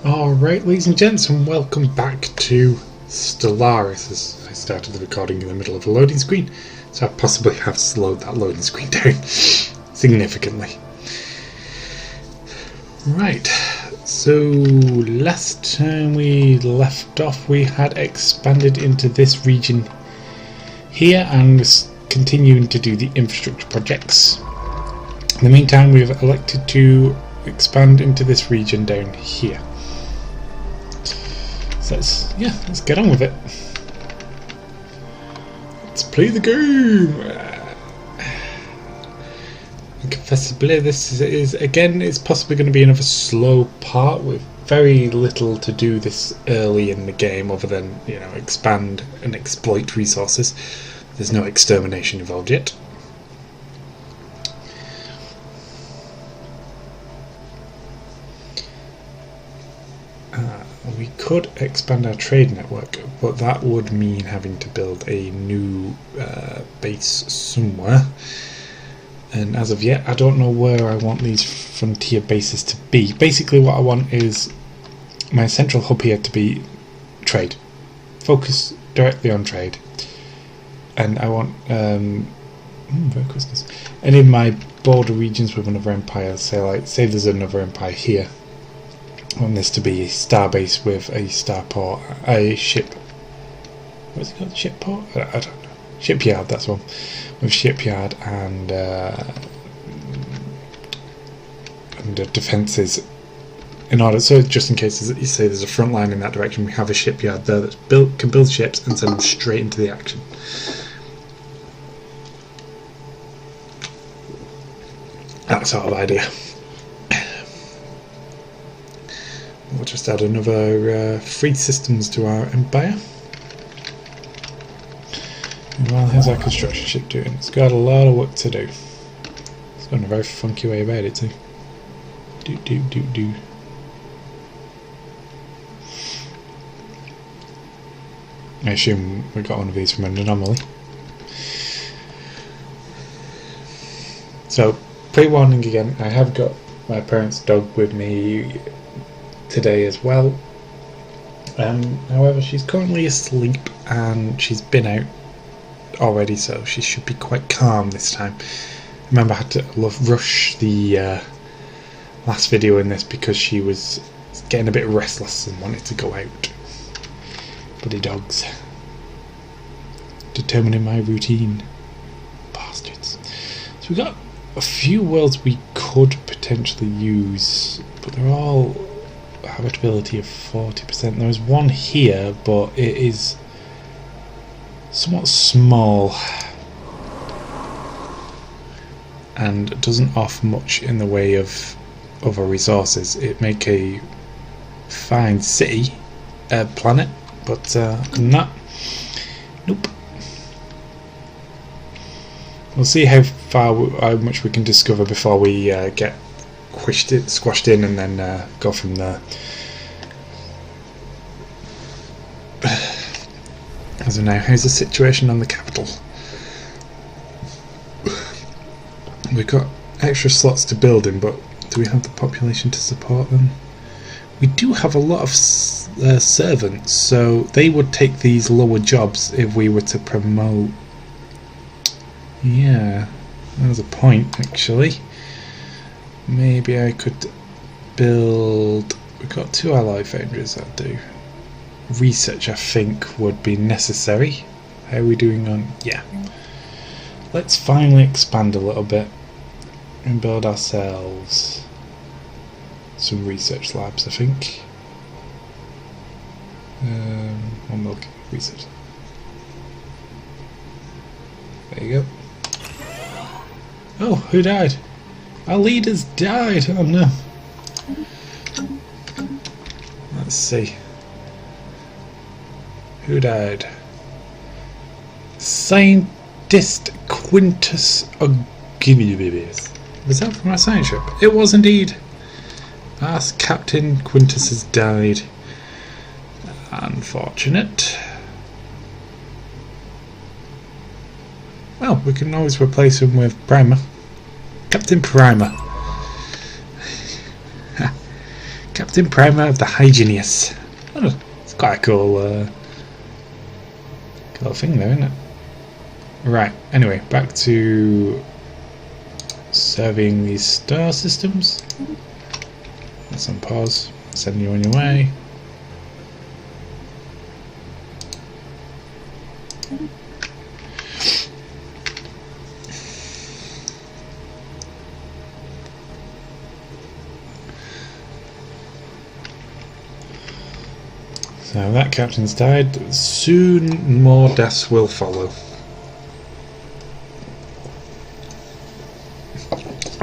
Alright, ladies and gents, and welcome back to Stellaris. As I started the recording in the middle of a loading screen, so I possibly have slowed that loading screen down significantly. Right, so last time we left off, we had expanded into this region here and was continuing to do the infrastructure projects. In the meantime, we've elected to expand into this region down here. So let's get on with it. Let's play the game. I confess to believe this is again, it's possibly going to be another slow part with very little to do this early in the game other than, you know, expand and exploit resources. There's no extermination involved yet. We could expand our trade network, but that would mean having to build a new base somewhere. And as of yet, I don't know where I want these frontier bases to be. Basically, what I want is my central hub here to be trade. Focus directly on trade. And I want any of my border regions with another empire, say there's another empire here. I want this to be a star base with a starport, a ship. What's it called? Ship port? I don't know. Shipyard, that's one. With shipyard and defences. In order, so just in case you say there's a front line in that direction, we have a shipyard there that's can build ships and send them straight into the action. That sort of idea. We'll just add another 3 systems to our empire. Well, how's our construction ship doing? It's got a lot of work to do. It's got a very funky way about it too. Do. I assume we got one of these from an anomaly. So, pre-warning again, I have got my parents' dog with me today as well. However, she's currently asleep and she's been out already, so she should be quite calm this time. Remember, I had to rush the last video in this because she was getting a bit restless and wanted to go out. Bloody dogs. Determining my routine. Bastards. So we got a few worlds we could potentially use, but they're all habitability of 40%. There is one here, but it is somewhat small and doesn't offer much in the way of other resources. It make a fine city, planet, but not. Nope. We'll see how much we can discover before we get squashed in and then go from there. As of now, how's the situation on the capital? We've got extra slots to build in, but do we have the population to support them? We do have a lot of servants, so they would take these lower jobs if we were to promote. Yeah, there's a point actually. Maybe I could build. We've got 2 alloy foundries that do. Research, I think, would be necessary. How are we doing on? Yeah. Let's finally expand a little bit and build ourselves some research labs, I think. One milk research. There you go. Oh, who died? Our leaders died! Oh no. Let's see. Who died? Scientist Quintus Oginibibius. Was that from our science ship? It was indeed. Our Captain Quintus has died. Unfortunate. Well, we can always replace him with Primer. Captain Primer. Captain Primer of the Hygienius. Oh, it's quite a cool, cool thing there, isn't it? Right, anyway, back to serving these star systems. That's on pause. Send you on your way. So that captain's died. Soon more deaths will follow.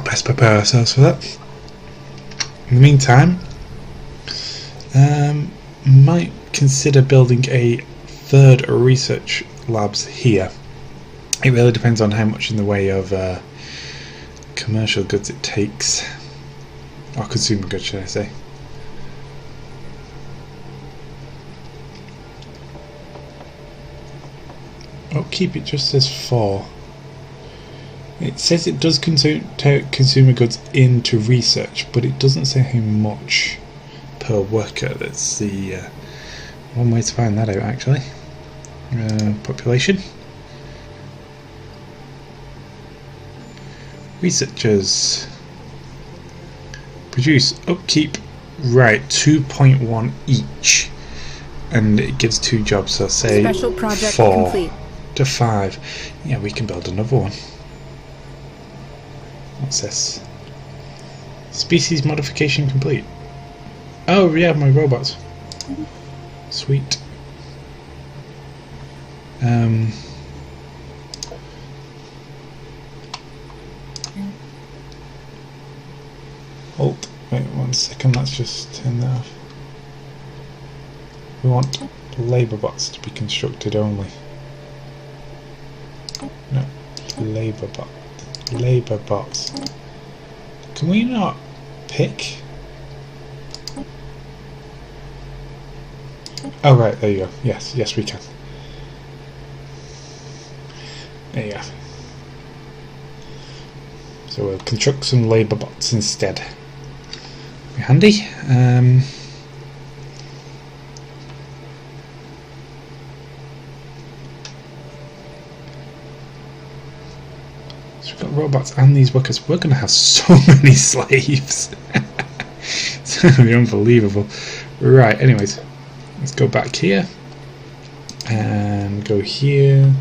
Best prepare ourselves for that. In the meantime, might consider building a third research labs here. It really depends on how much in the way of commercial goods it takes, or consumer goods, should I say. Upkeep, it just says 4. It says it does take consumer goods into research, but it doesn't say how much per worker. That's the one way to find that out, actually. Population. Researchers. Produce, upkeep, right, 2.1 each. And it gives 2 jobs, so say Special project 4 complete. to 5. Yeah, we can build another one. What's this? Species modification complete. Oh yeah, my robots. Sweet. Halt. Wait 1 second, let's just turn that off. We want labour bots to be constructed only. No, labour bot. Labour bots. Can we not pick? Oh right, there you go. Yes, yes we can. There you go. So we'll construct some labour bots instead. Be handy. So we've got robots and these workers. We're going to have so many slaves. It's going to be unbelievable. Right, anyways. Let's go back here. And go here.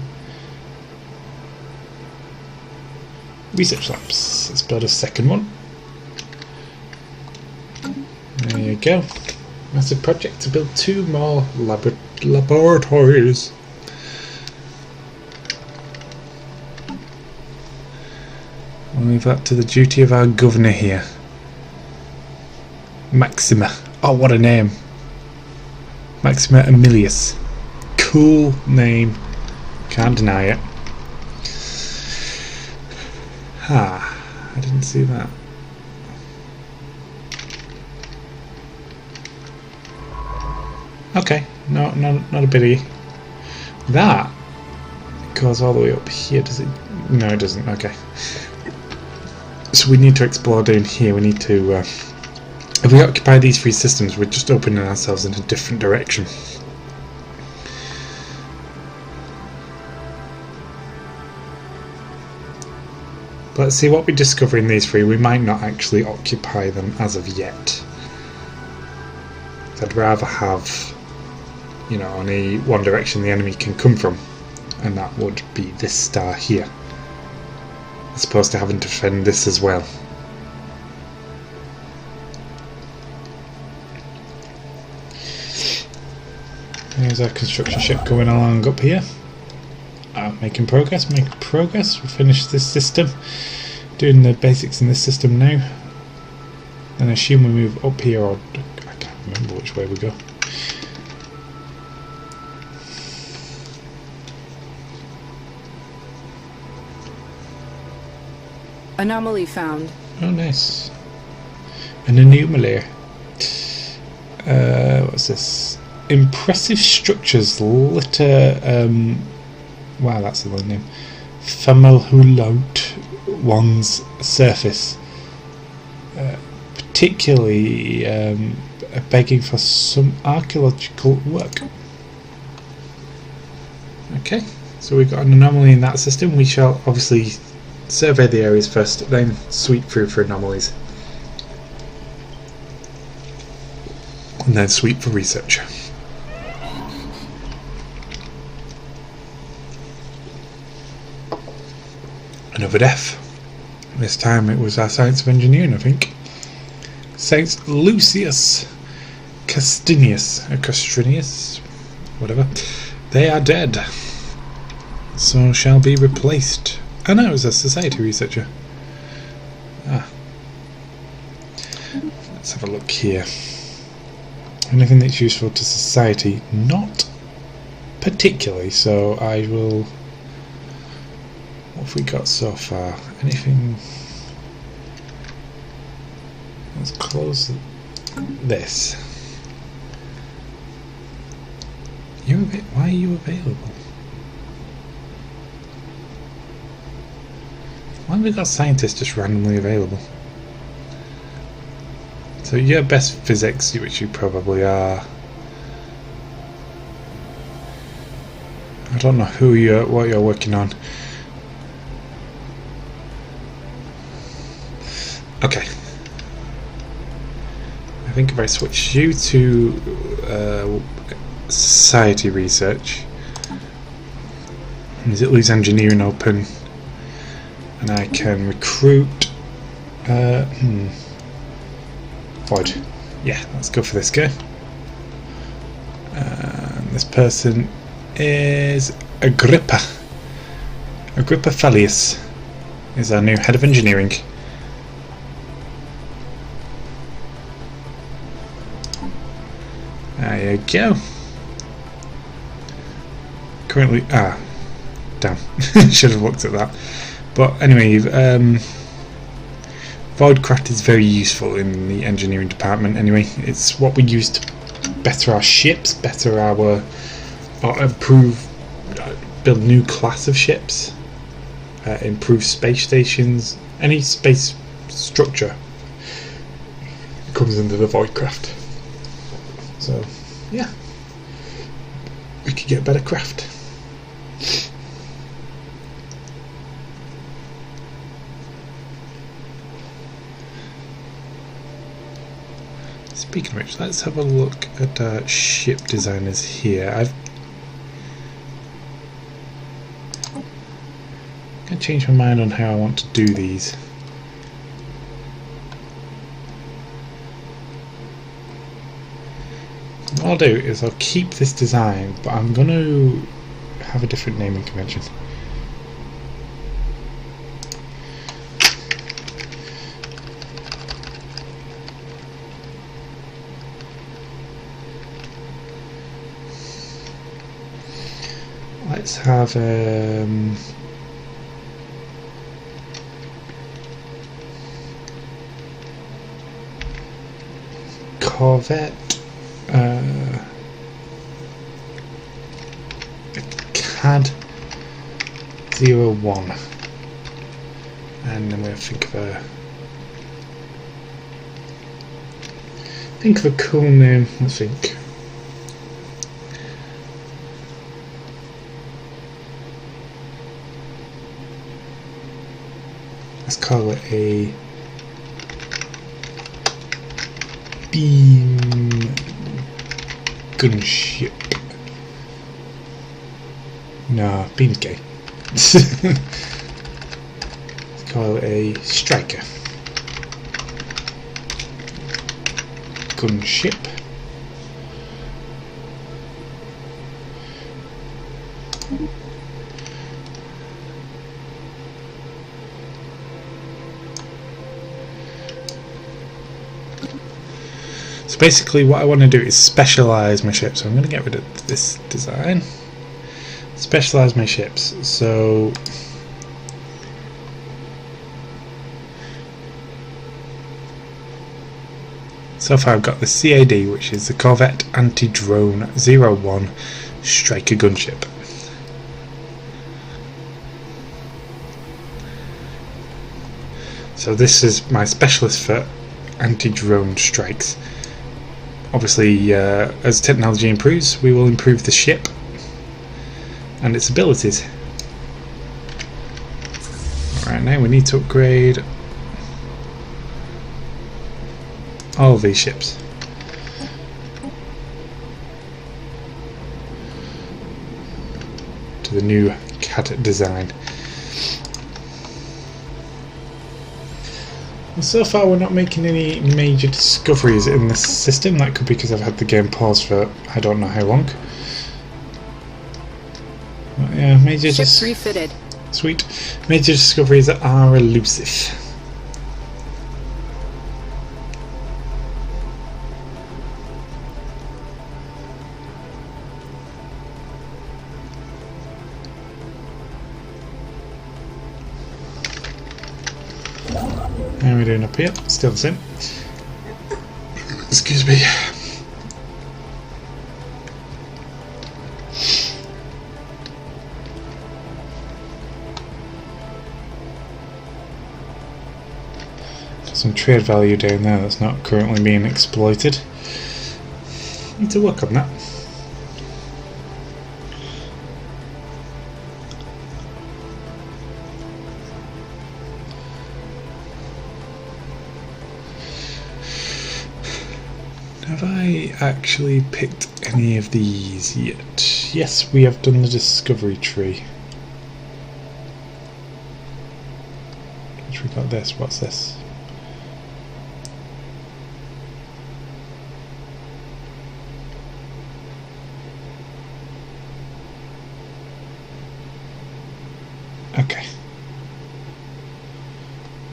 Research labs. Let's build a second one. There you go. Massive project to build 2 more laboratories. I'll leave that to the duty of our governor here. Maxima. Oh, what a name. Maxima Emilius. Cool name. Can't deny it. Ah, I didn't see that. Okay, no, not a biggie. That goes all the way up here, does it? No, it doesn't. Okay. So we need to explore down here. We need to. If we occupy these 3 systems, we're just opening ourselves in a different direction. But let's see what we discover in these 3. We might not actually occupy them as of yet. I'd rather have, you know, only one direction the enemy can come from, and that would be this star here, as opposed to having to defend this as well. There's our construction ship going along up here. Making progress, making progress. We'll finish this system. Doing the basics in this system now. And I assume we move up here, or I can't remember which way we go. Anomaly found. Oh, nice. An anomaly. What's this? Impressive structures litter. Wow, that's a long name. Famalhulot one's surface. particularly begging for some archaeological work. Okay, so we've got an anomaly in that system. We shall obviously survey the areas first, then sweep through for anomalies, and then sweep for research. Another death. This time it was our Science of Engineering, I think. Saint Lucius Castrinius, whatever. They are dead, so shall be replaced. Oh no, it was a society researcher. Let's have a look here. Anything that's useful to society? Not particularly, so I will... What have we got so far? Anything... Let's close this. Why are you available? Why have we got scientists just randomly available? So you're best physics, which you probably are. I don't know what you're working on. Okay. I think if I switch you to society research, is it leaves engineering open, and I can recruit Void. Yeah, let's go for this guy. This person is Agrippa Fallius is our new head of engineering. There you go. Currently, damn, should have looked at that. But anyway, Voidcraft is very useful in the engineering department. Anyway, it's what we use to better our ships, or improve, build a new class of ships, improve space stations, any space structure comes under the Voidcraft. So, yeah, we could get better craft. Speaking of which, let's have a look at ship designers here. I've got to change my mind on how I want to do these. What I'll do is I'll keep this design, but I'm going to have a different naming convention. Let's have Corvette CAD 01, and then we'll think of a cool name. Let's think. Let's call it a beam gunship. No, beam's gay. Let's call it a striker gunship. So basically what I want to do is specialise my ships. So I'm going to get rid of this design. Specialise my ships. So far I've got the CAD, which is the Corvette Anti-Drone 01 Striker Gunship. So this is my specialist for anti-drone strikes. Obviously, as technology improves, we will improve the ship and its abilities. Alright, now we need to upgrade all of these ships. To the new CAD design. So far we're not making any major discoveries in this system. That could be because I've had the game paused for I don't know how long. But yeah, major Ship's refitted. Sweet. Major discoveries are elusive. How are we doing up here? Still the same. Excuse me. Some trade value down there that's not currently being exploited. Need to work on that. Have I actually picked any of these yet? Yes, we have done the discovery tree. Which we got this. What's this? Okay.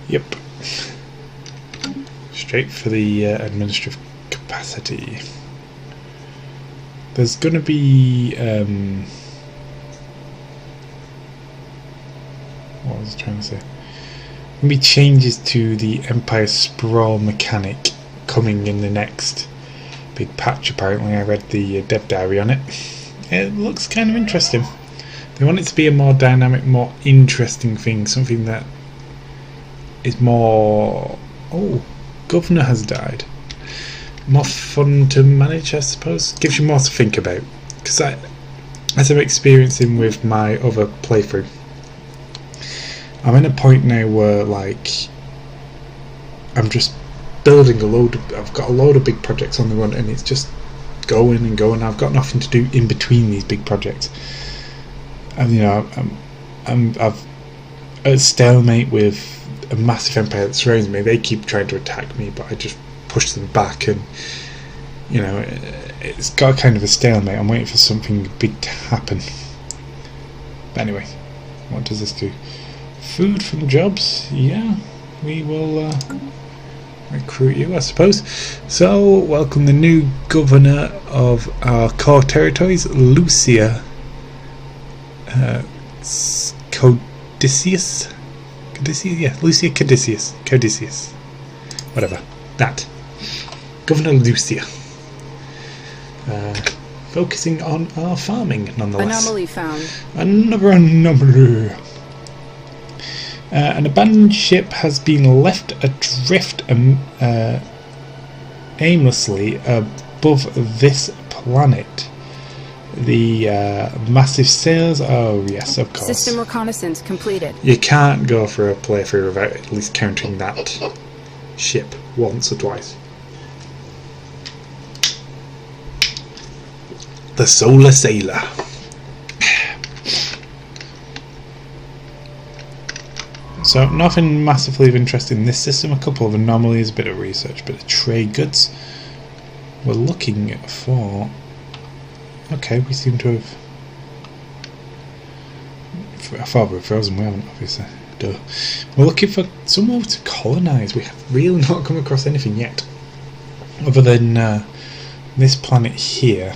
Yep. Straight for the administrative capacity. There's going to be what was I trying to say? Going to be changes to the Empire Sprawl mechanic coming in the next big patch. Apparently, I read the dev diary on it. It looks kind of interesting. They want it to be a more dynamic, more interesting thing, something that is more... Oh, Governor has died. More fun to manage, I suppose. Gives you more to think about. Because as I'm experiencing with my other playthrough, I'm in a point now where, like, I'm just building I've got a load of big projects on the run, and it's just going and going. I've got nothing to do in between these big projects. And you know, I've at a stalemate with a massive empire that surrounds me. They keep trying to attack me, but I just push them back, and you know, it's got kind of a stalemate. I'm waiting for something big to happen. But anyway, what does this do? Food from jobs? Yeah, we will recruit you, I suppose. So, welcome the new governor of our core territories, Lucia. Codicius? Yeah, Lucia Codicius. Whatever. That. Governor Lucia. Focusing on our farming, nonetheless. Anomaly found. Another anomaly. An abandoned ship has been left adrift aimlessly above this planet. The massive sails. Oh yes, of course. System reconnaissance completed. You can't go for a playthrough without at least counting that ship once or twice. The Solar Sailor. So nothing massively of interest in this system. A couple of anomalies, a bit of research, a bit of trade goods. We're looking for... Okay, we seem to have... I thought we were frozen, we haven't, obviously. Duh. We're looking for somewhere to colonise. We have really not come across anything yet. Other than this planet here.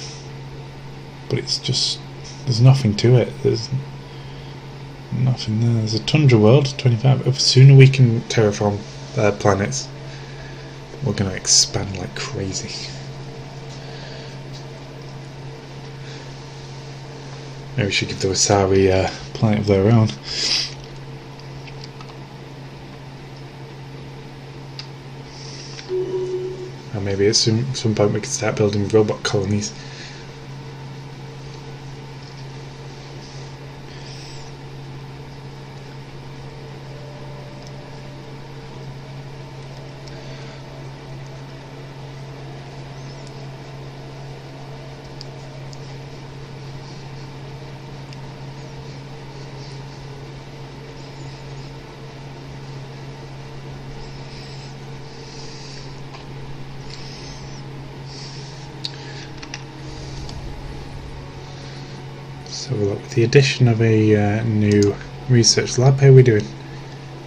But it's just... There's nothing to it. There's nothing there. There's a tundra world, 25. The sooner we can terraform planets, we're going to expand like crazy. Maybe we should give the Wasabi a planet of their own. maybe at some point we could start building robot colonies. So look, with the addition of a new research lab, how are we doing?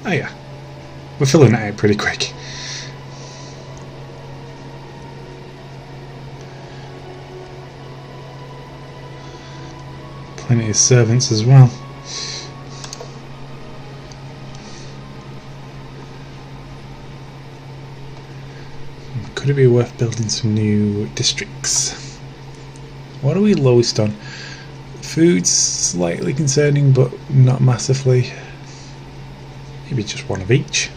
Oh yeah, we're filling it out pretty quick. Plenty of servants as well. Could it be worth building some new districts? What are we lowest on? Food's slightly concerning, but not massively. Maybe just one of each.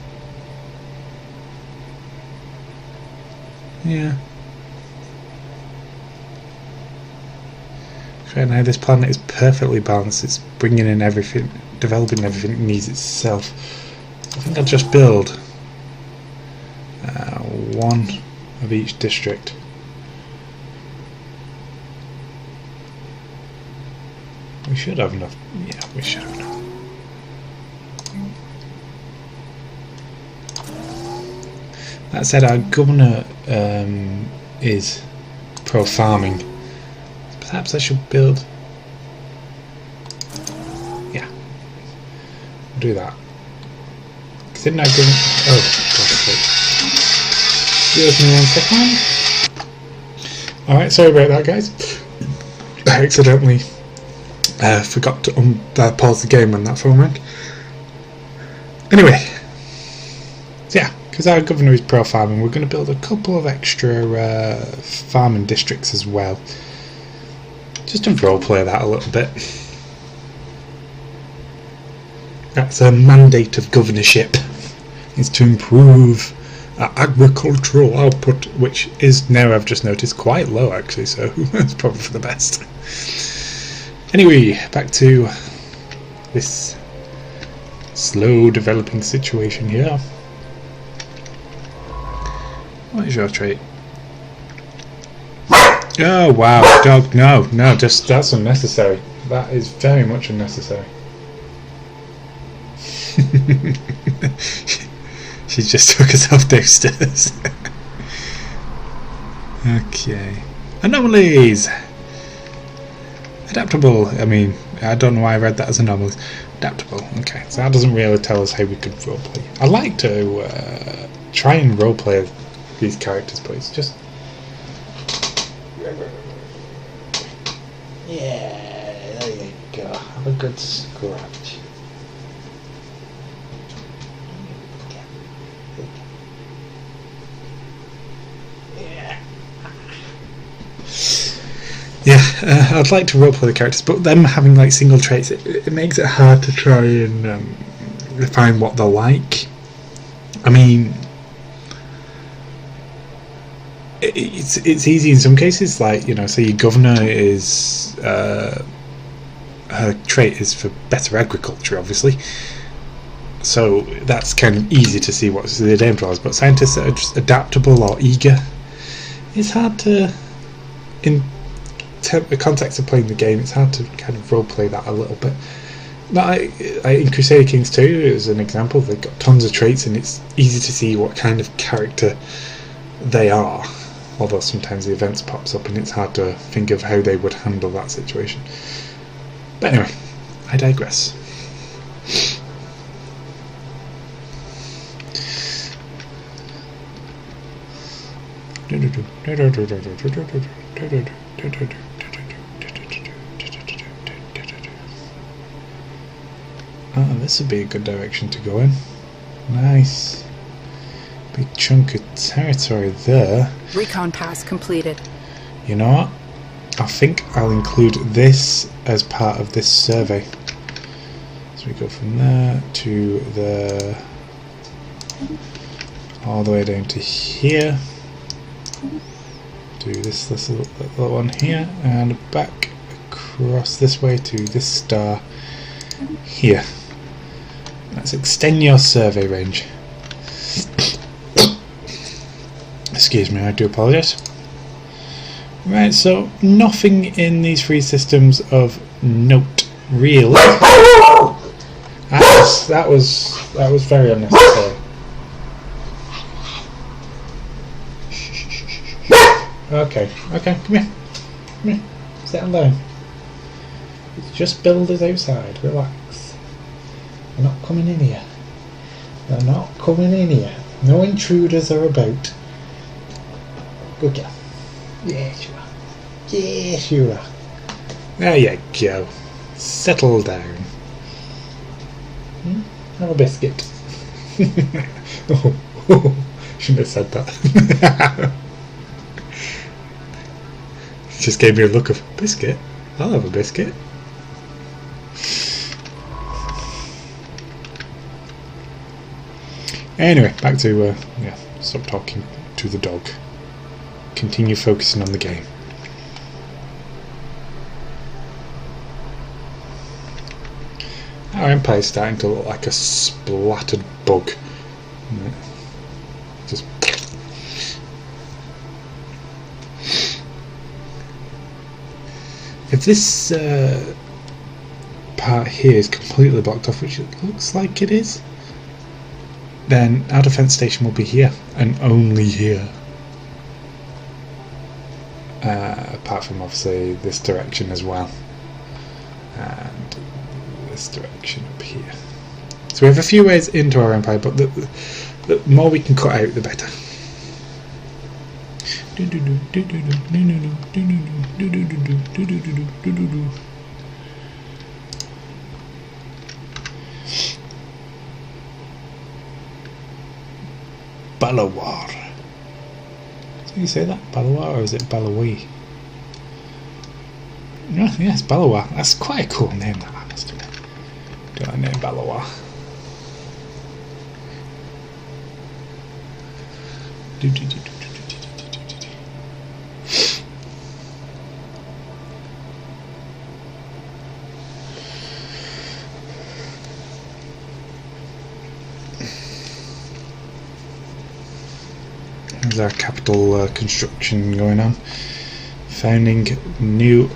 Yeah. Right now, this planet is perfectly balanced. It's bringing in everything, developing everything it needs itself. I think I'll just build one of each district. We should have enough. Yeah, we should have enough. That said, our governor is pro-farming. Perhaps I should build... Yeah. We'll do that. Didn't I give... Oh, God's sake. Excuse me 1 second. Alright, sorry about that, guys. I accidentally forgot to pause the game when that phone rang. Anyway. So yeah, because our governor is pro-farming, we're going to build a couple of extra farming districts as well. Just to roleplay that a little bit. That's a mandate of governorship, is to improve our agricultural output, which is now, I've just noticed, quite low actually, so that's probably for the best. Anyway, back to this slow developing situation here. What is your trait? Oh wow, dog, no, just that's unnecessary. That is very much unnecessary. She just took herself downstairs. Okay. Anomalies! Adaptable, I mean, I don't know why I read that as anomalies. Adaptable, okay, so that doesn't really tell us how we could roleplay. I like to try and roleplay these characters, but it's just... Yeah, there you go. Have a good scratch. Yeah, I'd like to roleplay the characters, but them having like single traits, it makes it hard to try and define what they're like. I mean, it's easy in some cases, like, you know, say your governor is her trait is for better agriculture, obviously, so that's kind of easy to see what the name draws. But scientists that are just adaptable or eager, it's hard to, in the context of playing the game, it's hard to kind of roleplay that a little bit. But in Crusader Kings 2, as an example, they've got tons of traits and it's easy to see what kind of character they are. Although sometimes the events pops up and it's hard to think of how they would handle that situation. But anyway, I digress. This would be a good direction to go in. Nice. Big chunk of territory there. Recon pass completed. You know what? I think I'll include this as part of this survey. So we go from there to the... all the way down to here. Do this little one here, and back across this way to this star here. Let's extend your survey range. Excuse me, I do apologise. Right, so nothing in these three systems of note, really. That was very unnecessary. Okay, come here, settle down. It's just builders outside, relax. They're not coming in here. They're not coming in here. No intruders are about. Good girl. Yes you are. Yes you are. There you go. Settle down. Have a biscuit. Oh, shouldn't have said that. Just gave me a look of biscuit. I'll have a biscuit. Anyway, back to stop talking to the dog. Continue focusing on the game. Our empire's starting to look like a splattered bug. Just if this part here is completely blocked off, which it looks like it is, then our defence station will be here, and only here. Apart from obviously this direction as well, and this direction up here. So we have a few ways into our empire, but the more we can cut out, the better. Balawar. Do you say that? Balawar, or is it Balawi? No, yes, Balawar. That's quite a cool name, that must have been. Do I name Balawar? There's our capital construction going on. Founding new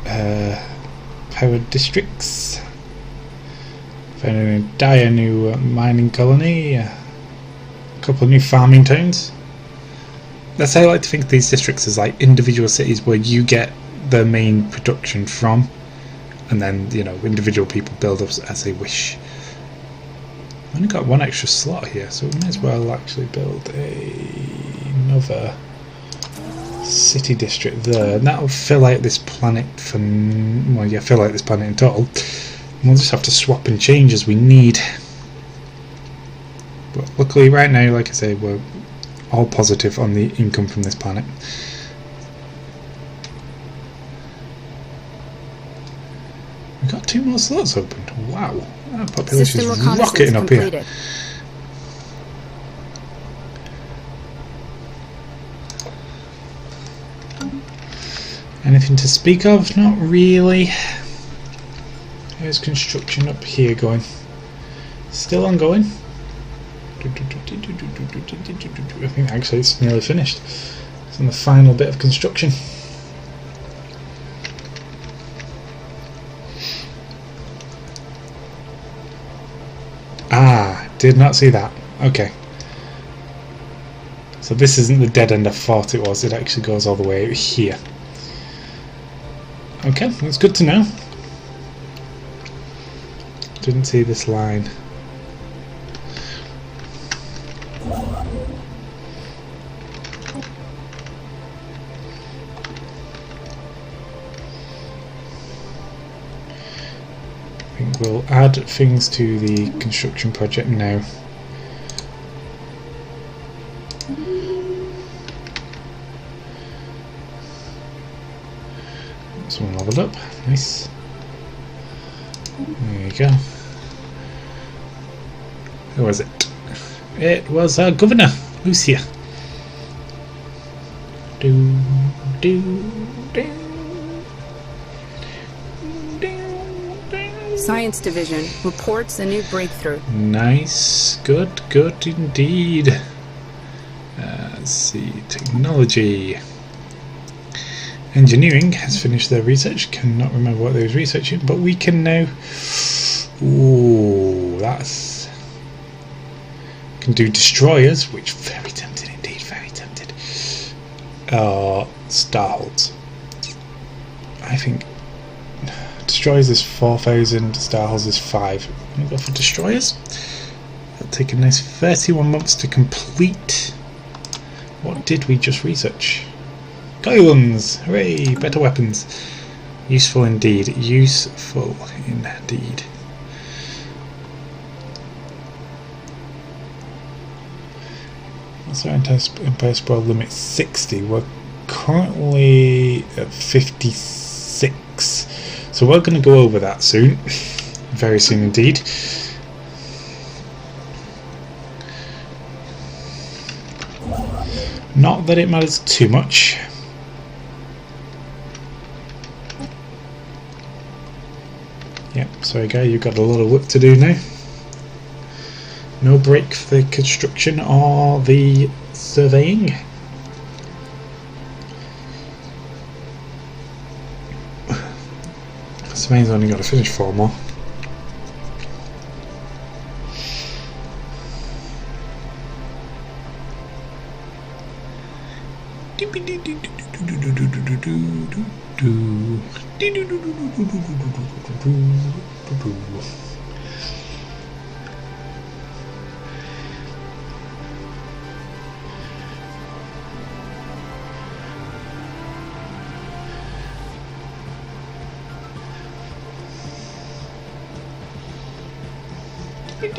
power districts. Founding a dire new mining colony. A couple of new farming towns. That's how I like to think of these districts as like individual cities where you get the main production from, and then individual people build up as they wish. I've only got one extra slot here, so we may as well actually build another city district there, and that'll fill out this planet for, fill out this planet in total. And we'll just have to swap and change as we need. But luckily right now, like I say, we're all positive on the income from this planet. We've got 2 more slots opened. Wow, our population is rocketing up here. Anything to speak of? Not really. There's construction up here going. Still ongoing. I think actually it's nearly finished. It's on the final bit of construction. Ah, did not see that. Okay. So this isn't the dead end I thought it was. It actually goes all the way out here. Okay, that's good to know. Didn't see this line. I think we'll add things to the construction project now. This one leveled up, nice. There you go. Who was it? It was our governor, Lucia. Do, do, do. Science Division reports a new breakthrough. Nice. Good, good indeed. Let's see. Technology. Engineering has finished their research. Cannot remember what they was researching, but we can now... Ooh, that's... Can do destroyers, which very tempted indeed, very tempted. Starholds. I think destroyers is 4,000, Starholds is 5. I'm going to go for destroyers. It'll take a nice 31 months to complete. What did we just research? Guns! Hooray! Better weapons. Useful indeed. Useful indeed. So Empire Sprawl limit 60. We're currently at 56. So we're going to go over that soon. Very soon indeed. Not that it matters too much. Yep, sorry guy, you've got a lot of work to do now. No break for the construction or the surveying. Surveying's only got to finish 4 more.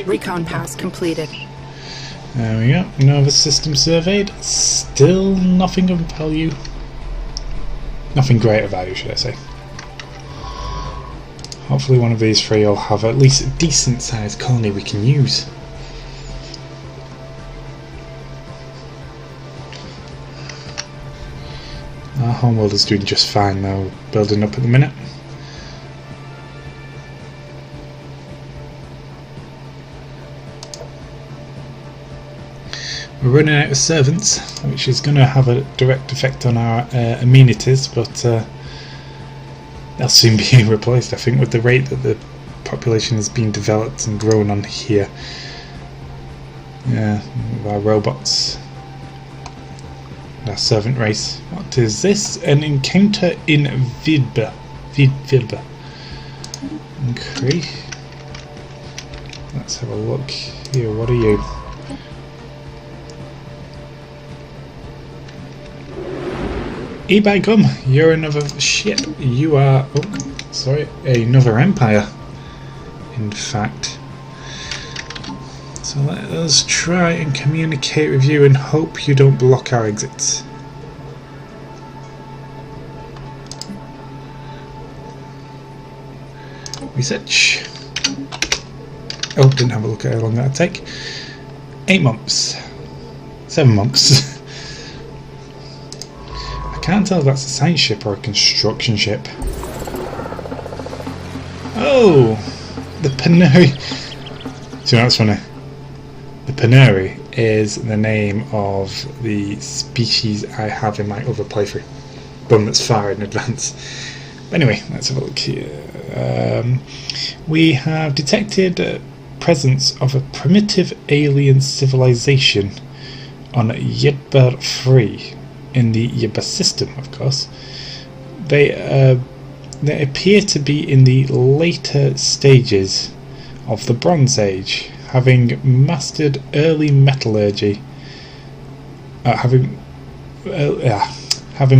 Recon pass completed. There we go. Nervous system surveyed. Still nothing of value. Nothing great of value, should I say. Hopefully one of these 3 will have at least a decent sized colony we can use. Our homeworld is doing just fine though, building up at the minute. We're running out of servants, which is going to have a direct effect on our amenities, but they'll soon be replaced, I think, with the rate that the population is being developed and grown on here. Yeah, with our robots, our servant race. What is this? An encounter in Vidba. Vidba. Okay. Let's have a look here. What are you? By gum, you're another ship. You are, oh, sorry, another empire. In fact, so let us try and communicate with you and hope you don't block our exits. Research. Oh, didn't have a look at how long that'd take. 8 months. 7 months. Can't tell if that's a science ship or a construction ship. Oh! The Paneri. So that's funny. The Paneri is the name of the species I have in my other playthrough. One that's far in advance. But anyway, let's have a look here. We have detected presence of a primitive alien civilization on Yedbar 3. In the Yeba system, of course. They appear to be in the later stages of the Bronze Age, having mastered early metallurgy. Having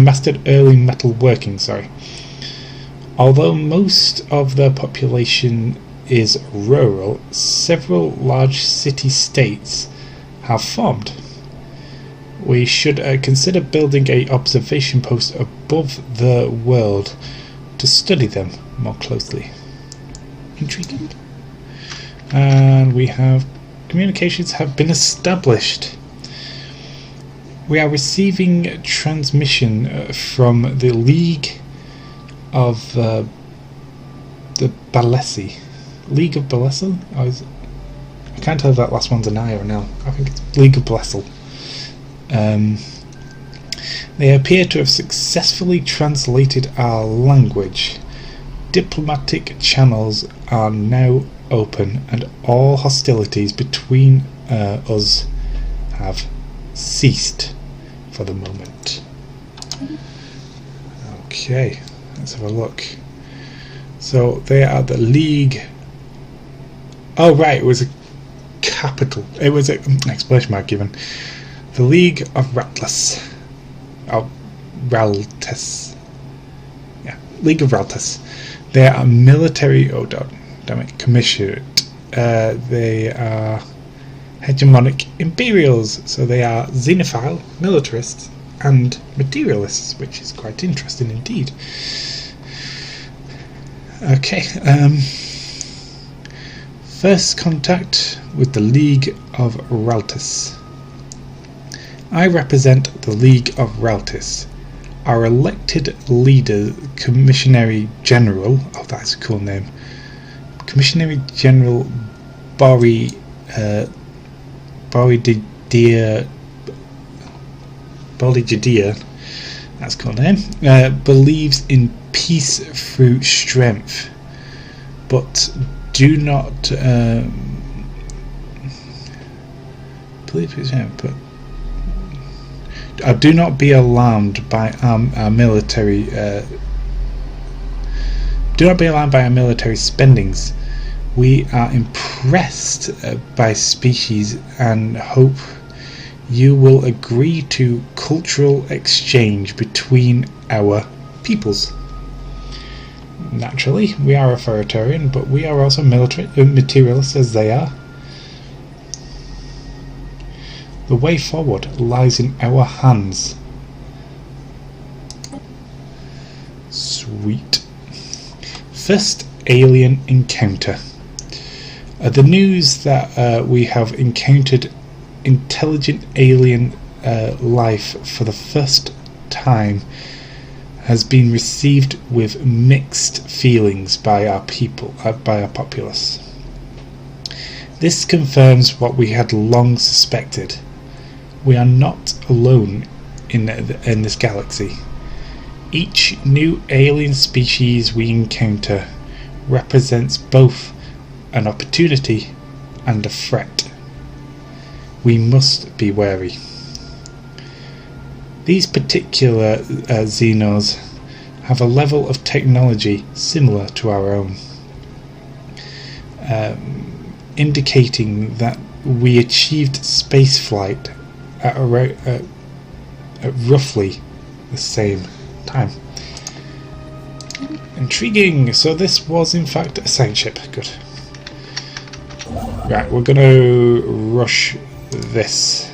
mastered early metalworking. Sorry. Although most of their population is rural, several large city-states have formed. We should consider building an observation post above the world to study them more closely. Intriguing. And we have communications have been established. We are receiving transmission from the League of the Balesi. League of Balesel? I can't tell if that last one's an I or an L. I think it's League of Balesel. They appear to have successfully translated our language. Diplomatic channels are now open and all hostilities between us have ceased for the moment. Okay, let's have a look. So they are the League. Oh right, it was a capital. It was an exclamation mark given. The League of Rattlers. Oh, Raltes. Yeah, League of Raltes. They are military. Oh, damn it, commissioned. They are hegemonic imperials, so they are xenophile, militarists, and materialists, which is quite interesting indeed. Okay, first contact with the League of Raltes. I represent the League of Raltes. Our elected leader, Commissionary General, oh that's a cool name, Commissionary General Borijadir, that's a cool name, believes in peace through strength, but do not do not be alarmed by our military. Do not be alarmed by our military spendings. We are impressed by species and hope you will agree to cultural exchange between our peoples. Naturally, we are authoritarian, but we are also materialists as they are. The way forward lies in our hands. Sweet. First alien encounter. The news that we have encountered intelligent alien life for the first time has been received with mixed feelings by our people, by our populace. This confirms what we had long suspected. We are not alone in this galaxy. Each new alien species we encounter represents both an opportunity and a threat. We must be wary. These particular Xenos have a level of technology similar to our own, indicating that we achieved spaceflight at roughly the same time. Intriguing. So this was in fact a science ship. Good. Right, we're gonna rush this.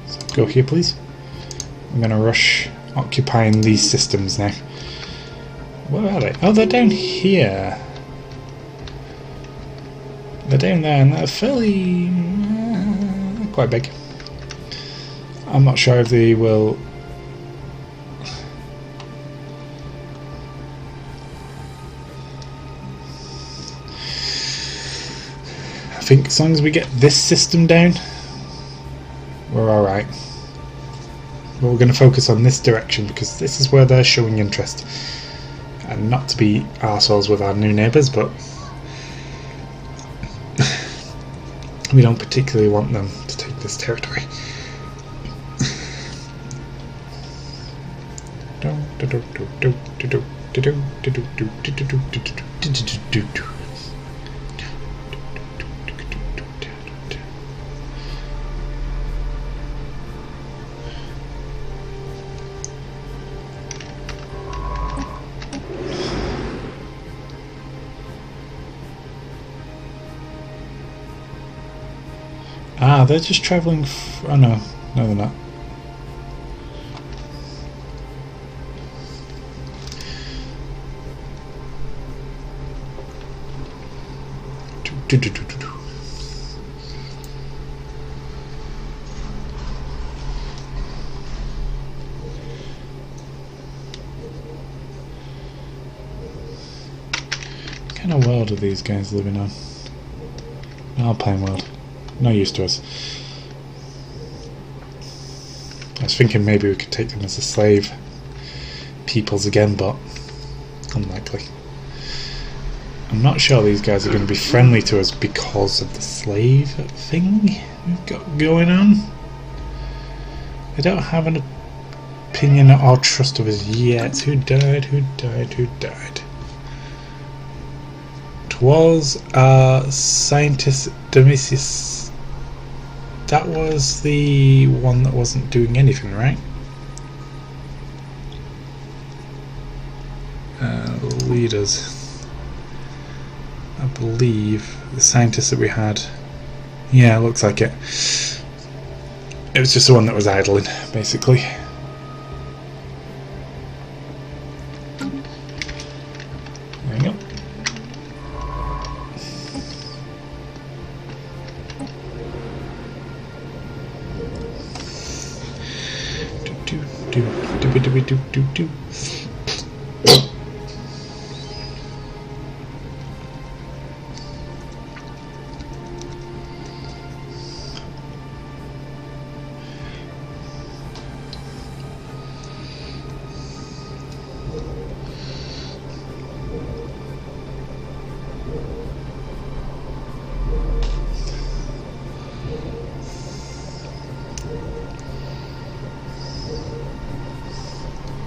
So go here, please. I'm gonna rush occupying these systems now. Where are they? Oh, they're down here. They're down there, and they're fairly quite big. I'm not sure if they will. I think as long as we get this system down, we're alright. But we're going to focus on this direction because this is where they're showing interest. And not to be arseholes with our new neighbours, but we don't particularly want them to take this territory. Ah, they're just travelling. Oh no, no, they're not. kind of world are these guys living on? Alpine world. No use to us. I was thinking maybe we could take them as a slave peoples again, but unlikely. I'm not sure these guys are going to be friendly to us because of the slave thing we've got going on. I don't have an opinion or trust of us yet. Who died? Who died? Who died? It was scientist Domitius. That was the one that wasn't doing anything, right? Leaders. I believe the scientists that we had. Yeah, looks like it. It was just the one that was idling, basically. There you go. Do.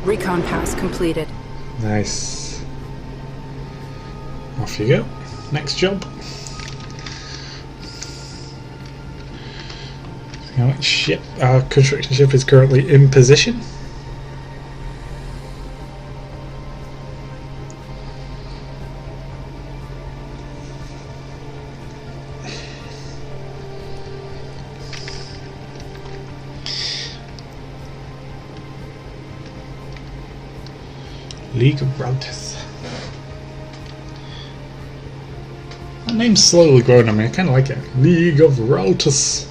Recon pass completed. Nice. Off you go. Next job. Ship. Our construction ship is currently in position. League of Routers. That name's slowly growing on me. I kind of like it. League of Routers.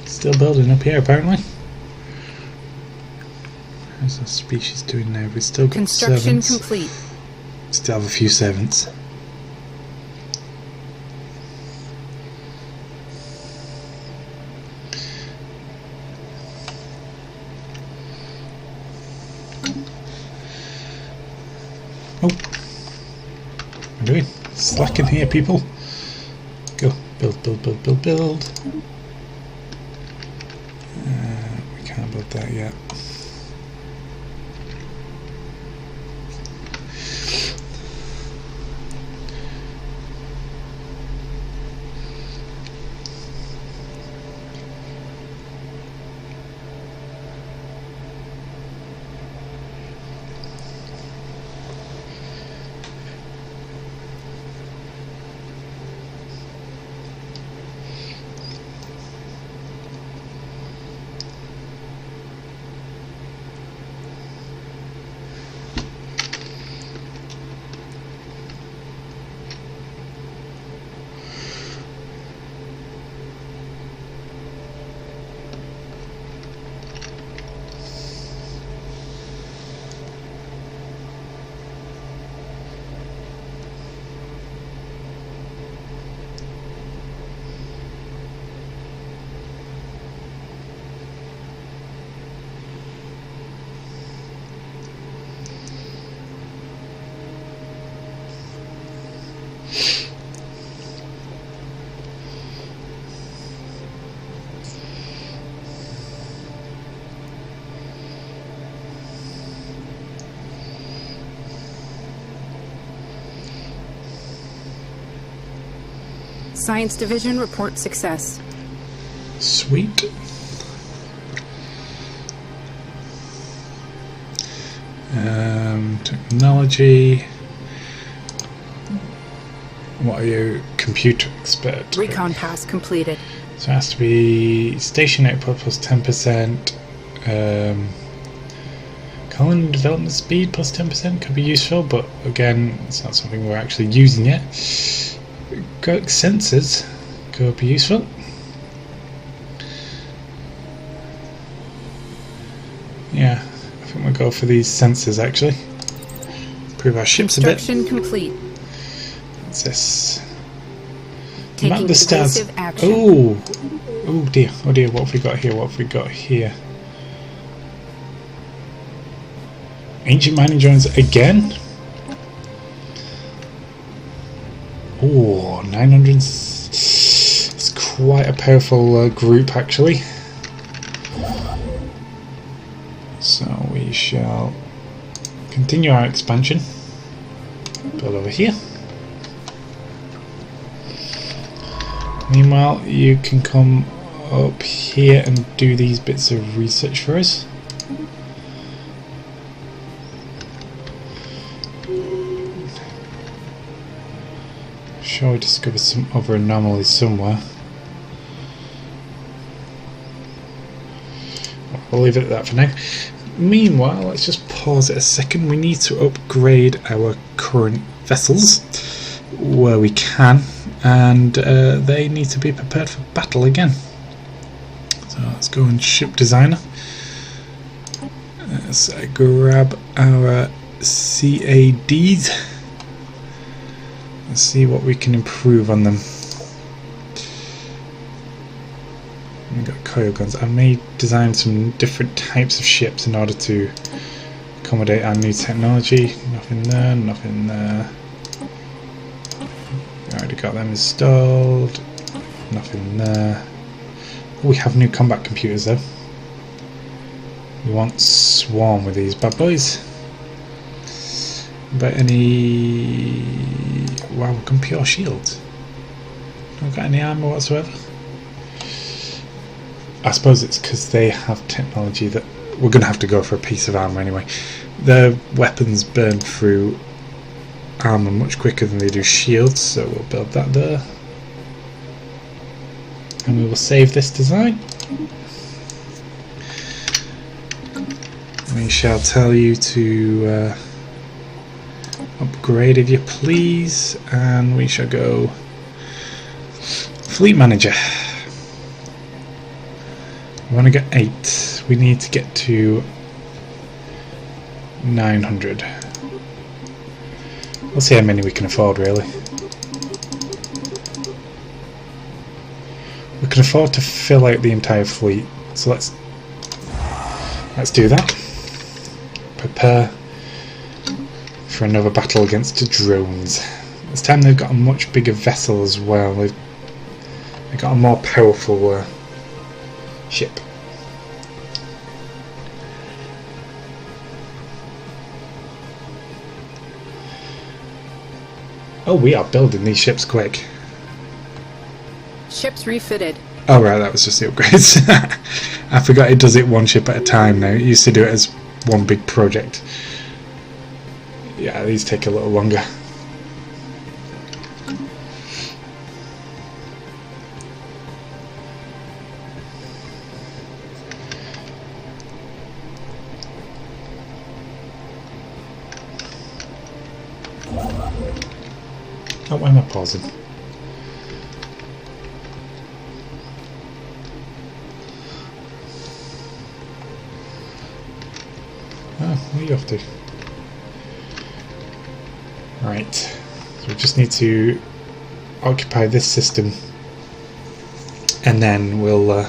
Still building up here, apparently. How's our species doing now? We've still got Construction servants. complete. Still have a few servants. Oh, what are we doing? Slacking here, people. Go, build. We can't build that yet. Science Division report success. Sweet. Technology. What are you? computer expert. Recon pass completed. So it has to be station output plus 10%. Colony development speed plus 10% could be useful, but again, it's not something we're actually using yet. Got sensors could be useful. Yeah, I think we'll go for these sensors actually. Improve our ships a bit. Construction complete. What's this? Taking Map the stars. evasive action. Oh, oh dear, oh dear. What have we got here? What have we got here? Ancient mining drones again. Oh, 900. It's quite a powerful group actually. So we shall continue our expansion. Build over here. Meanwhile, you can come up here and do these bits of research for us. Sure, we discovered some other anomalies somewhere. We'll leave it at that for now. Meanwhile, let's just pause it a second. We need to upgrade our current vessels where we can, and they need to be prepared for battle again. So let's go and ship designer. Let's grab our CADs. Let's see what we can improve on them. We've got coil guns. I may design some different types of ships in order to accommodate our new technology. Nothing there, nothing there. Already got them installed. Nothing there. Oh, we have new combat computers though. We want swarm with these bad boys. But any... wow, we can pure shields. Don't got any armour whatsoever. I suppose it's because they have technology that we're going to have to go for a piece of armour anyway. Their weapons burn through armour much quicker than they do shields, so we'll build that there. And we will save this design. We shall tell you to upgrade if you please, and we shall go fleet manager. We want to get 8. We need to get to 900. We'll see how many we can afford really. We can afford to fill out the entire fleet, so let's do that. Prepare for another battle against the drones. This time they've got a much bigger vessel as well. They've got a more powerful ship. Oh, we are building these ships quick. Ships refitted. Oh right, that was just the upgrades. I forgot it does it one ship at a time now. It used to do it as one big project. Yeah, these take a little longer. Oh, why am I pausing? Oh, where are you off to? Right, so we just need to occupy this system and then we'll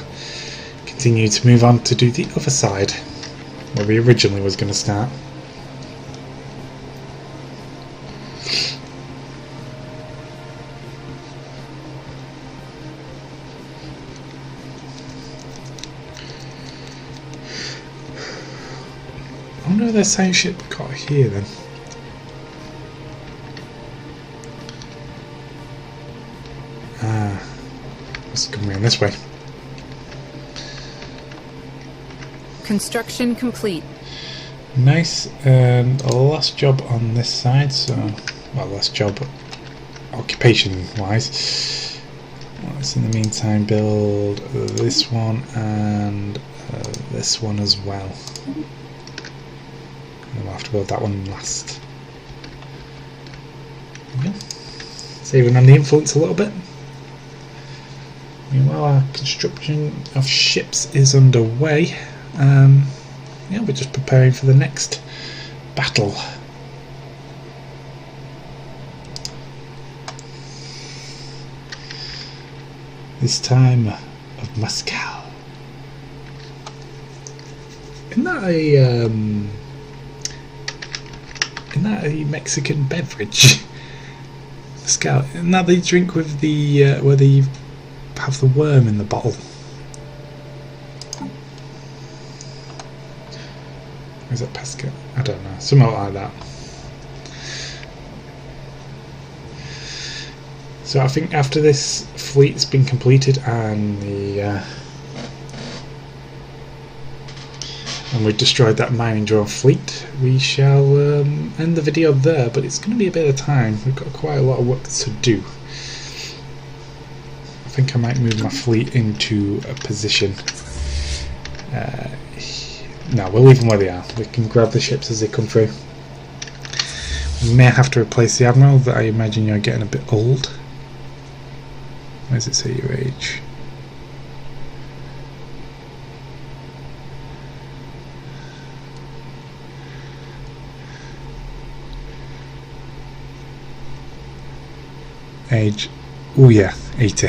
continue to move on to do the other side where we originally was going to start. I wonder if their science ship got here then. It's coming around this way. Construction complete. Nice, and a last job on this side, so, well, last job occupation wise. Let's in the meantime build this one and this one as well. And we'll have to build that one last. Okay. Saving on the influence a little bit. Meanwhile, our construction of ships is underway. Yeah, we're just preparing for the next battle. This time of Moscow. Isn't that a Mexican beverage? Mezcal. Isn't that they drink with the where they have the worm in the bottle? Or is it pesca? I don't know. Something like that. So I think after this fleet's been completed and we've destroyed that mining drone fleet, we shall end the video there. But it's going to be a bit of time. We've got quite a lot of work to do. I think I might move my fleet into a position. No, we'll leave them where they are. We can grab the ships as they come through. We may have to replace the admiral, that I imagine you're getting a bit old. Where does it say your age? Age, oh yeah, 80.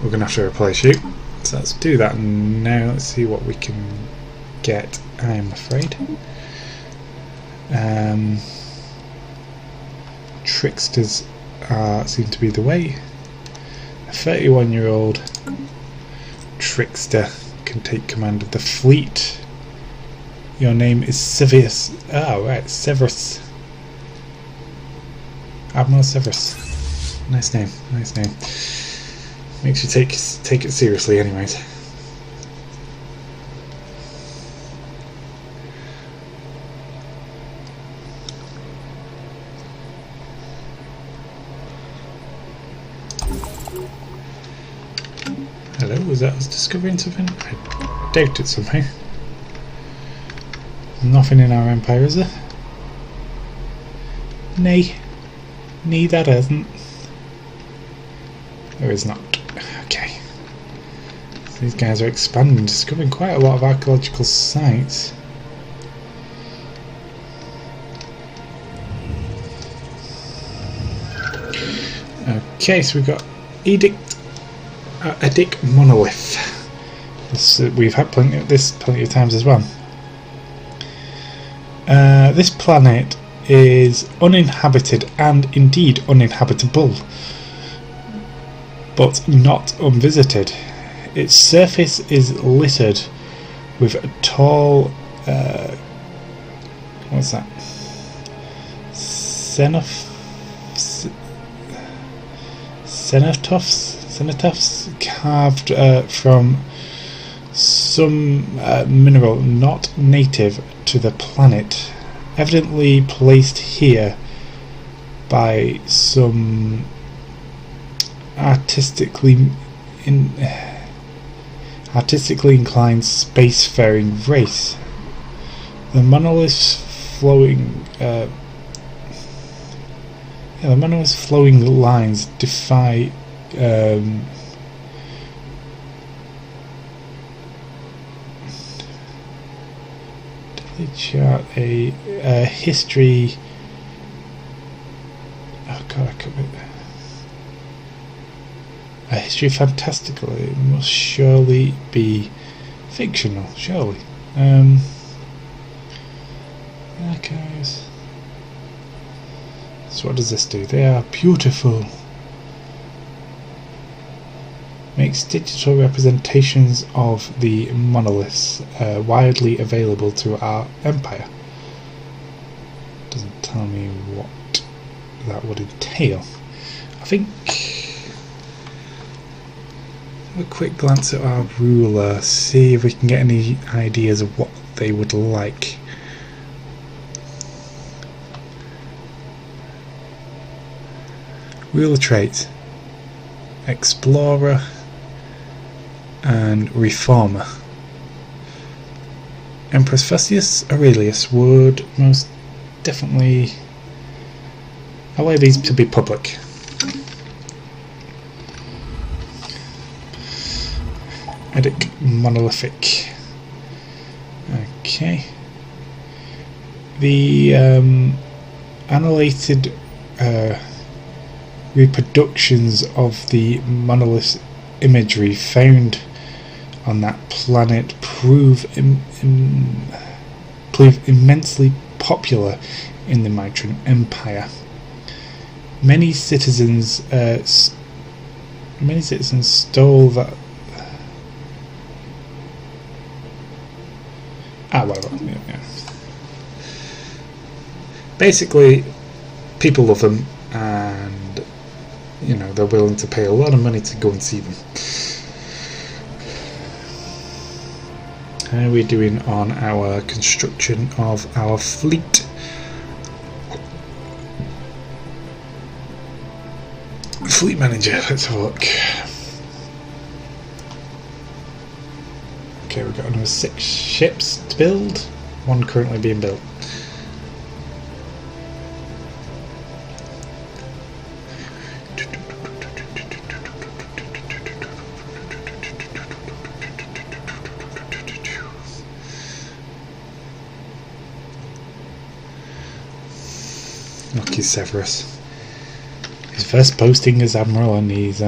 We're going to have to replace you. So let's do that now. Let's see what we can get, I'm afraid. Tricksters seem to be the way. A 31-year-old trickster can take command of the fleet. Your name is Severus. Oh, right, Severus. Admiral Severus. Nice name, nice name. Makes you take it seriously, anyways. Hello, was that us discovering something? I doubt it somehow. Nothing in our empire, is there? Nay, that isn't. There is not. Okay. So these guys are expanding, discovering quite a lot of archaeological sites. Okay, so we've got Edict Monolith. This, we've had plenty of times as well. This planet is uninhabited and indeed uninhabitable, but not unvisited. Its surface is littered with tall what's that? Cenotaphs carved from some mineral not native to the planet, evidently placed here by some artistically inclined spacefaring race. The monolith's flowing lines defy chart a history. Oh god, I could be. A history fantastical. It must surely be fictional. Surely. Archives. So what does this do? They are beautiful. Makes digital representations of the monoliths widely available to our empire. Doesn't tell me what that would entail. I think a quick glance at our ruler, see if we can get any ideas of what they would like. Ruler trait, Explorer and Reformer. Empress Fustius Aurelius would most definitely allow these to be public. Edic Monolithic. Okay. The annihilated reproductions of the monolith imagery found on that planet prove immensely popular in the Mitron Empire. Many citizens stole that. Whatever. Yeah. Basically, people love them, and you know they're willing to pay a lot of money to go and see them. How are we doing on our construction of our fleet? Fleet manager, let's have a look. Okay, we've got another 6 ships to build, 1 currently being built. Lucky Severus. His first posting as Admiral, and he's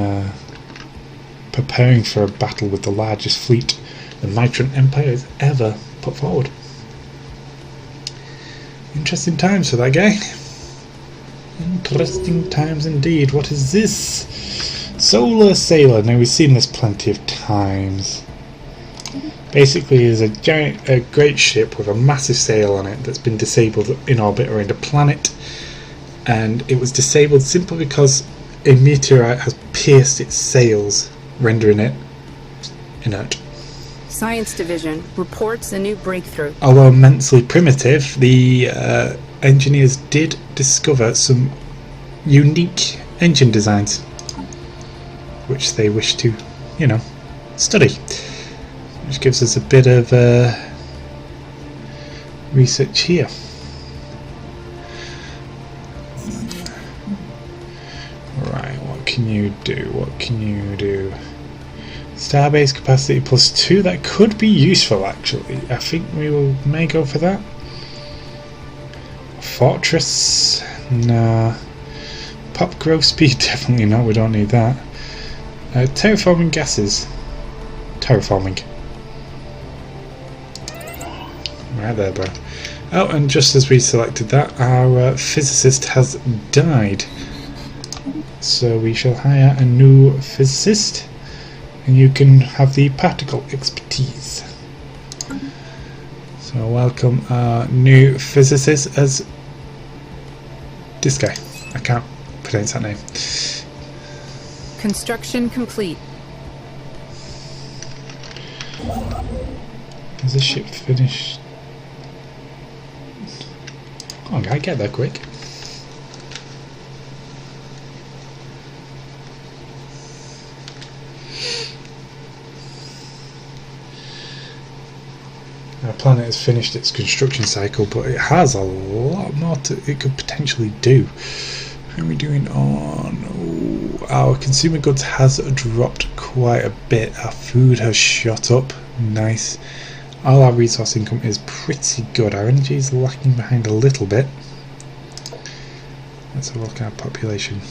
preparing for a battle with the largest fleet the Mitron Empire has ever put forward. Interesting times for that guy. Interesting times indeed. What is this? Solar Sailor. Now we've seen this plenty of times. Basically is a great ship with a massive sail on it that's been disabled in orbit around a planet, and it was disabled simply because a meteorite has pierced its sails, rendering it inert. Science Division reports a new breakthrough. Although immensely primitive, the engineers did discover some unique engine designs which they wish to, study, which gives us a bit of research here. Right, what can you do? Starbase capacity +2, that could be useful actually. I think may go for that. Fortress, nah. Pop growth speed, definitely not, we don't need that. Terraforming gases. Terraforming. Right there, bro. Oh, and just as we selected that, our physicist has died. So we shall hire a new physicist. And you can have the particle expertise. So welcome our new physicist as this guy. I can't pronounce that name. Construction complete. Is this ship finished? Come on, guy, get there quick. Our planet has finished its construction cycle, but it has a lot more it could potentially do. How are we doing on... our consumer goods has dropped quite a bit. Our food has shot up. Nice. All our resource income is pretty good. Our energy is lacking behind a little bit. Let's have a look at our population.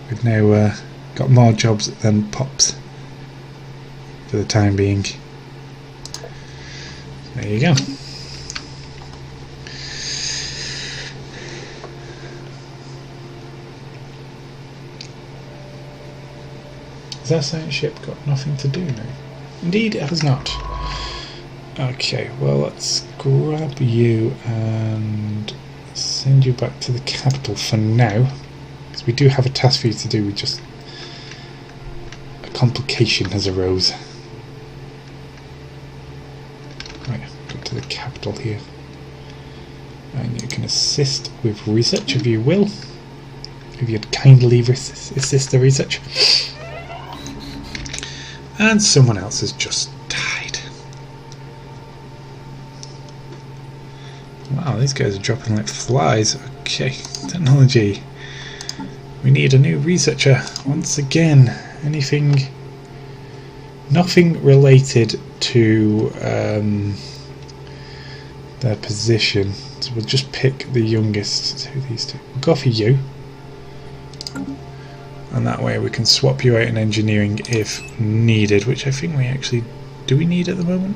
We've now got more jobs than pops for the time being. There you go. Has that science ship got nothing to do now? Indeed, it has not. Okay, well, let's grab you and send you back to the capital for now, because we do have a task for you to do. A complication has arose. Right, go to the capital here, and you can assist with research if you will. if you'd kindly assist the research. And someone else has just died. Wow, these guys are dropping like flies. Okay, technology. We need a new researcher once again. Anything? Nothing related to their position. So we'll just pick the youngest. Who these two? We'll go for you. And that way we can swap you out in engineering if needed, which I think we actually... Do we need at the moment?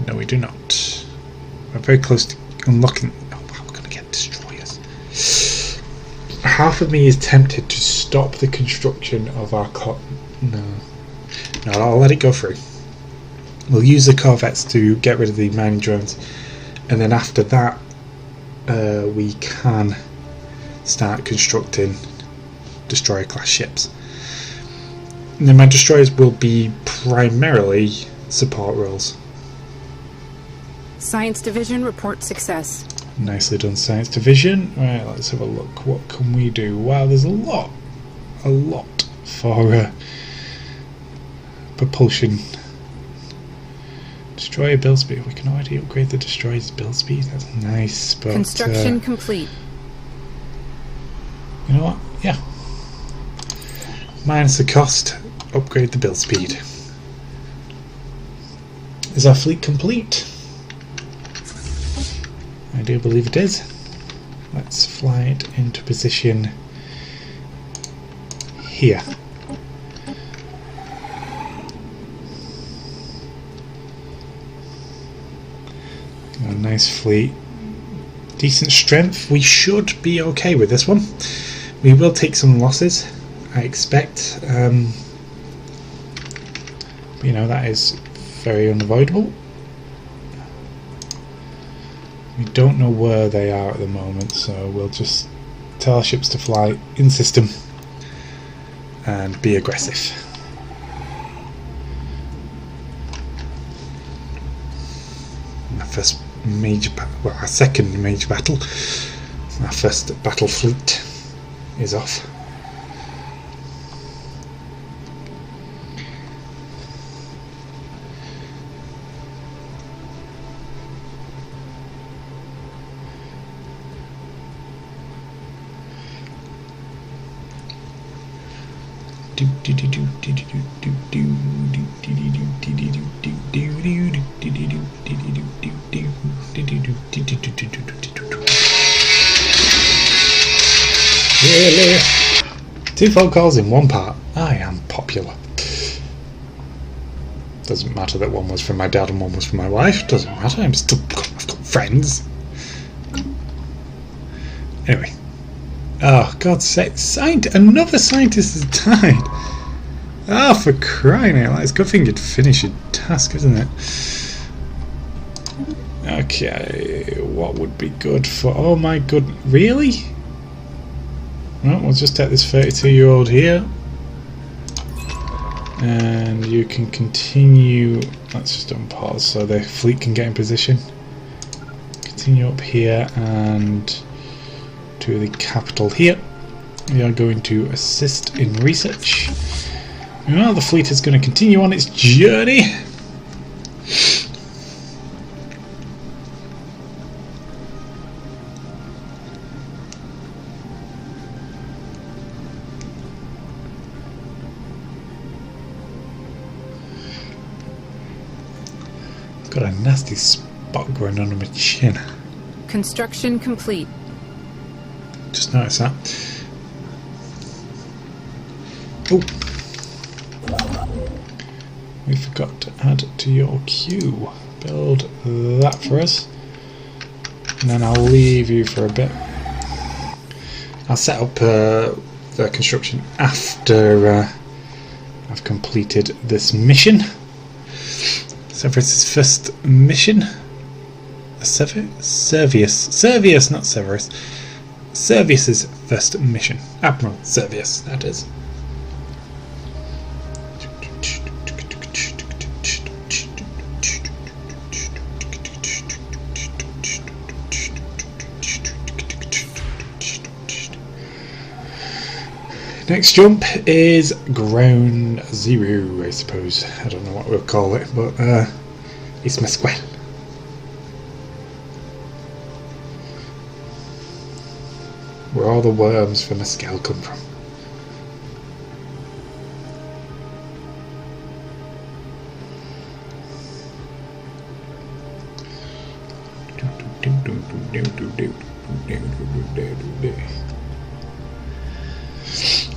No, we do not. We're very close to unlocking... Oh, wow, we're going to get destroyers. Half of me is tempted to stop the construction of our... No, I'll let it go through. We'll use the corvettes to get rid of the mining drones. And then after that, we can start constructing destroyer class ships. And then my destroyers will be primarily support roles. Science Division report success. Nicely done, Science Division. Right, let's have a look. What can we do? Wow, there's a lot for propulsion. Destroyer build speed. We can already upgrade the destroyer's build speed. That's nice, but construction complete. You know what? Yeah. Minus the cost, upgrade the build speed. Is our fleet complete? I do believe it is. Let's fly it into position here. A nice fleet. Decent strength. We should be okay with this one. We will take some losses, I expect. But, you know, that is very unavoidable. We don't know where they are at the moment, so we'll just tell our ships to fly in system and be aggressive. First major, well, our second major battle. Our first battle fleet is off. Really? 2 phone calls in one part. I am popular. Doesn't matter that one was from my dad and one was from my wife. Doesn't matter. I've got friends. Anyway. Oh, God's sake. Another scientist has died. Oh, for crying out loud. It's a good thing you'd finish your task, isn't it? Okay. What would be good for... Oh my god. Really? Well, we'll just take this 32-year-old here. And you can continue... Let's just unpause so the fleet can get in position. Continue up here and... to the capital here. We are going to assist in research. Well, the fleet is going to continue on its journey. Got a nasty spot going on my chin. Construction complete. Just noticed that. Oh, we forgot to add to your queue. Build that for us, and then I'll leave you for a bit. I'll set up the construction after I've completed this mission. Severus's first mission. Servius, not Severus. Servius's first mission. Admiral Servius, that is. next jump is ground zero, I suppose. I don't know what we'll call it, but it's Mesquel. Where all the worms for Mesquel come from.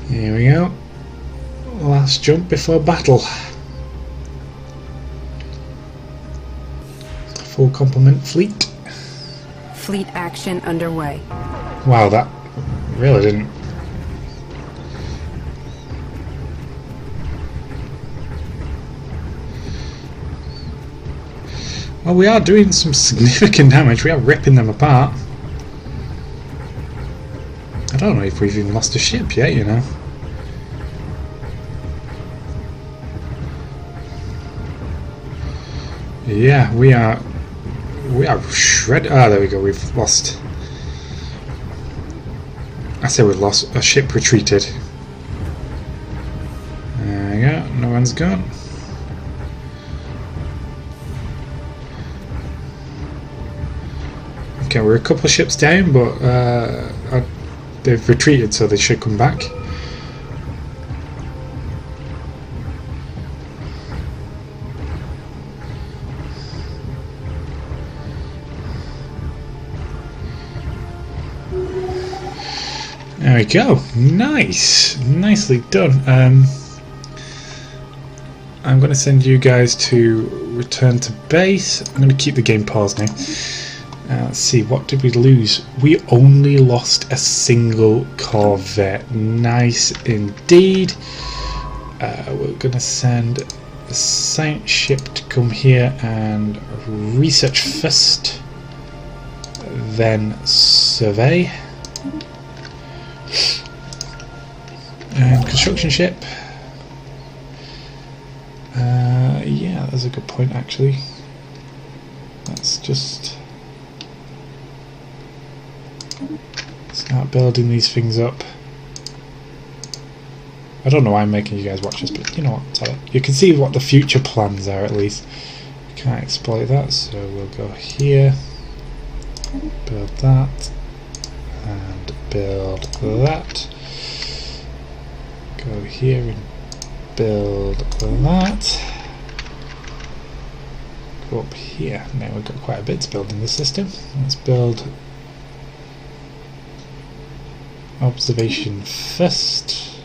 Here we go. Last jump before battle. Full complement fleet. Fleet action underway. Wow, that really didn't. Well, we are doing some significant damage. We are ripping them apart. I don't know if we've even lost a ship yet, you know. Yeah, we are shredded. Ah, there we go. We've lost. I say we've lost. A ship retreated. There we go. No one's gone. Okay, we're a couple of ships down, but they've retreated, so they should come back. There we go. Nice. Nicely done. I'm going to send you guys to return to base. I'm going to keep the game paused now. Let's see, what did we lose? We only lost a single corvette. Nice indeed. We're going to send a science ship to come here and research first, then survey. And construction ship. Yeah, that's a good point actually. Let's just start building these things up. I don't know why I'm making you guys watch this, but you know what, sorry. You can see what the future plans are at least. We can't exploit that, so we'll go here, build that, and build that. Go here and build that. Go up here. Now we've got quite a bit to build in this system. Let's build observation first.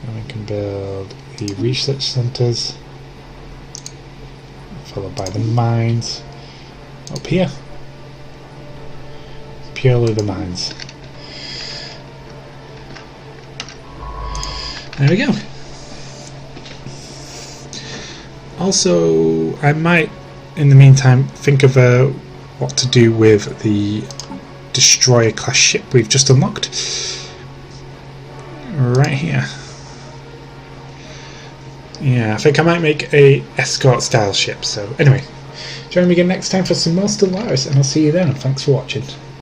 And we can build the research centres, followed by the mines. Up here. Purely the mines. There we go. Also, I might, in the meantime, think of what to do with the destroyer class ship we've just unlocked. Right here. Yeah, I think I might make a escort style ship. So anyway, join me again next time for some more Stellaris, and I'll see you then. Thanks for watching.